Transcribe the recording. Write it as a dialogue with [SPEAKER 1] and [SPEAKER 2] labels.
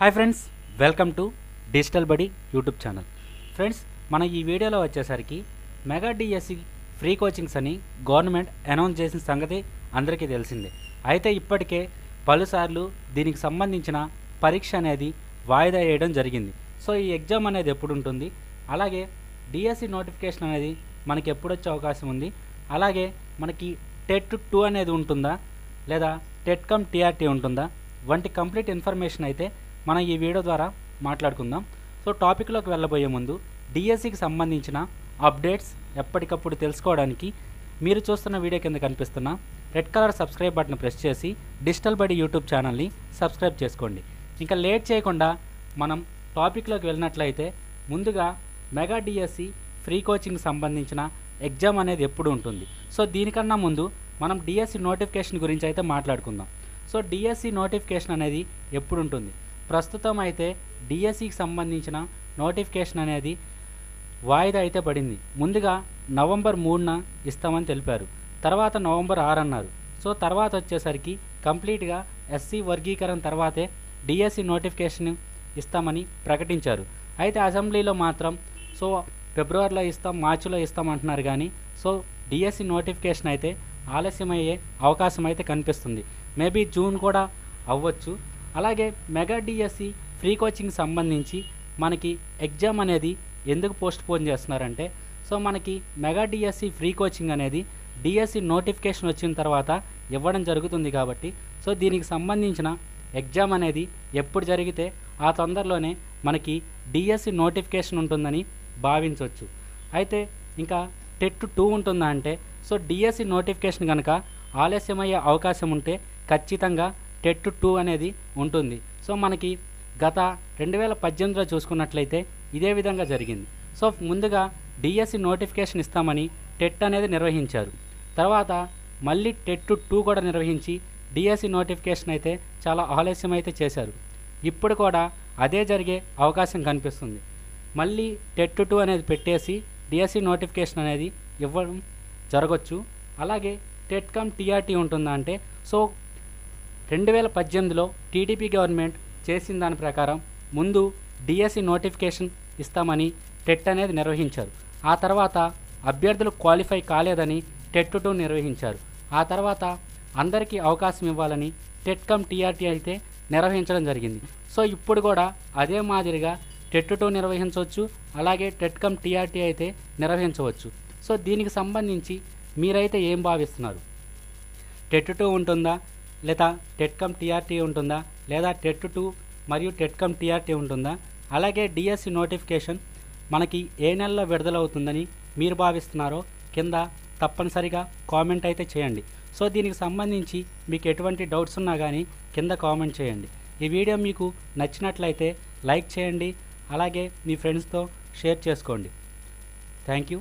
[SPEAKER 1] Hi friends, welcome to digital బడి YouTube channel. Friends, మన ఈ వీడియోలో వచ్చేసరికి మెగా డిఎస్సి ఫ్రీ కోచింగ్స్ అని గవర్నమెంట్ అనౌన్స్ చేసిన సంగతి అందరికీ తెలిసిందే. అయితే ఇప్పటికే పలుసార్లు దీనికి సంబంధించిన పరీక్ష అనేది వాయిదా వేయడం జరిగింది. సో ఈ ఎగ్జామ్ అనేది ఎప్పుడు ఉంటుంది, అలాగే డిఎస్సి నోటిఫికేషన్ అనేది మనకి ఎప్పుడు వచ్చే అవకాశం ఉంది, అలాగే మనకి టెట్ 2 అనేది ఉంటుందా లేదా టెట్ కమ్ టీఆర్టీ ఉంటుందా వంటి కంప్లీట్ ఇన్ఫర్మేషన్ అయితే మనం ఈ వీడియో ద్వారా మాట్లాడుకుందాం. సో టాపిక్లోకి వెళ్ళబోయే ముందు డిఎస్సికి సంబంధించిన అప్డేట్స్ ఎప్పటికప్పుడు తెలుసుకోవడానికి మీరు చూస్తున్న వీడియో కింద కనిపిస్తున్న red colour subscribe button press చేసి డిజిటల్ బడి యూట్యూబ్ ఛానల్ని సబ్స్క్రైబ్ చేసుకోండి. ఇంకా లేట్ చేయకుండా మనం టాపిక్లోకి వెళ్ళినట్లయితే ముందుగా మెగా డిఎస్సి ఫ్రీ కోచింగ్ సంబంధించిన ఎగ్జామ్ అనేది ఎప్పుడు ఉంటుంది. సో దీనికన్నా ముందు మనం డిఎస్సి నోటిఫికేషన్ గురించి అయితే మాట్లాడుకుందాం. సో డిఎస్సి నోటిఫికేషన్ అనేది ఎప్పుడు ఉంటుంది? ప్రస్తుతం అయితే డిఎస్సికి సంబంధించిన నోటిఫికేషన్ అనేది వాయిదా అయితే పడింది. ముందుగా నవంబర్ 3న ఇస్తామని తెలిపారు, తర్వాత నవంబర్ 6 అన్నారు. సో తర్వాత వచ్చేసరికి కంప్లీట్గా ఎస్సీ వర్గీకరణ తర్వాతే డిఎస్సి నోటిఫికేషన్ ఇస్తామని ప్రకటించారు. అయితే అసెంబ్లీలో మాత్రం సో ఫిబ్రవరిలో ఇస్తాం, మార్చిలో ఇస్తాం అంటున్నారు. కానీ సో డిఎస్సి నోటిఫికేషన్ అయితే ఆలస్యమయ్యే అవకాశం అయితే కనిపిస్తుంది. మేబీ జూన్ కూడా అవ్వచ్చు. అలాగే మెగా డిఎస్సి ఫ్రీ కోచింగ్ సంబంధించి మనకి ఎగ్జామ్ అనేది ఎందుకు పోస్ట్ పోన్ చేస్తున్నారంటే, సో మనకి మెగా డిఎస్సి ఫ్రీ కోచింగ్ అనేది డిఎస్సి నోటిఫికేషన్ వచ్చిన తర్వాత ఇవ్వడం జరుగుతుంది కాబట్టి సో దీనికి సంబంధించిన ఎగ్జామ్ అనేది ఎప్పుడు జరిగితే ఆ తొందరలోనే మనకి డిఎస్సి నోటిఫికేషన్ ఉంటుందని భావించవచ్చు. అయితే ఇంకా టెట్ 2 ఉంటుందా అంటే, సో డిఎస్సి నోటిఫికేషన్ కనుక ఆలస్యమయ్యే అవకాశం ఉంటే ఖచ్చితంగా టెట్ 2 అనేది ఉంటుంది. సో మనకి గత 2018లో చూసుకున్నట్లయితే ఇదే విధంగా జరిగింది. సో ముందుగా డిఎస్సి నోటిఫికేషన్ ఇస్తామని టెట్ అనేది నిర్వహించారు, తర్వాత మళ్ళీ టెట్ 2 కూడా నిర్వహించి డిఎస్సి నోటిఫికేషన్ అయితే చాలా ఆలస్యం అయితే చేశారు. ఇప్పుడు కూడా అదే జరిగే అవకాశం కనిపిస్తుంది. మళ్ళీ టెట్ 2 అనేది పెట్టేసి డిఎస్సి నోటిఫికేషన్ అనేది ఇవ్వడం జరగవచ్చు. అలాగే టెట్ కమ్ టీఆర్టీ ఉంటుందా అంటే, సో 2018లో టీడీపీ గవర్నమెంట్ చేసిన దాని ప్రకారం ముందు డిఎస్సి నోటిఫికేషన్ ఇస్తామని టెట్ అనేది నిర్వహించారు. ఆ తర్వాత అభ్యర్థులు క్వాలిఫై కాలేదని టెట్ 2 నిర్వహించారు. ఆ తర్వాత అందరికీ అవకాశం ఇవ్వాలని టెట్ కమ్ టీఆర్టీ అయితే నిర్వహించడం జరిగింది. సో ఇప్పుడు కూడా అదే మాదిరిగా టెట్ 2 నిర్వహించవచ్చు, అలాగే టెట్ కమ్ టీఆర్టీ అయితే నిర్వహించవచ్చు. సో దీనికి సంబంధించి మీరైతే ఏం భావిస్తున్నారు? టెట్ 2 ఉంటుందా లేదా టెట్ కమ్ టీఆర్టీ ఉంటుందా, లేదా టెట్ 2 మరియు టెట్ కమ్ టీఆర్టీ ఉంటుందా? అలాగే డిఎస్సి నోటిఫికేషన్ మనకి ఏ నెలలో విడుదలవుతుందని మీరు భావిస్తున్నారో కింద తప్పనిసరిగా కామెంట్ అయితే చేయండి. సో దీనికి సంబంధించి మీకు ఎటువంటి డౌట్స్ ఉన్నా కానీ కింద కామెంట్ చేయండి. ఈ వీడియో మీకు నచ్చినట్లయితే లైక్ చేయండి, అలాగే మీ ఫ్రెండ్స్తో షేర్ చేసుకోండి. Thank you.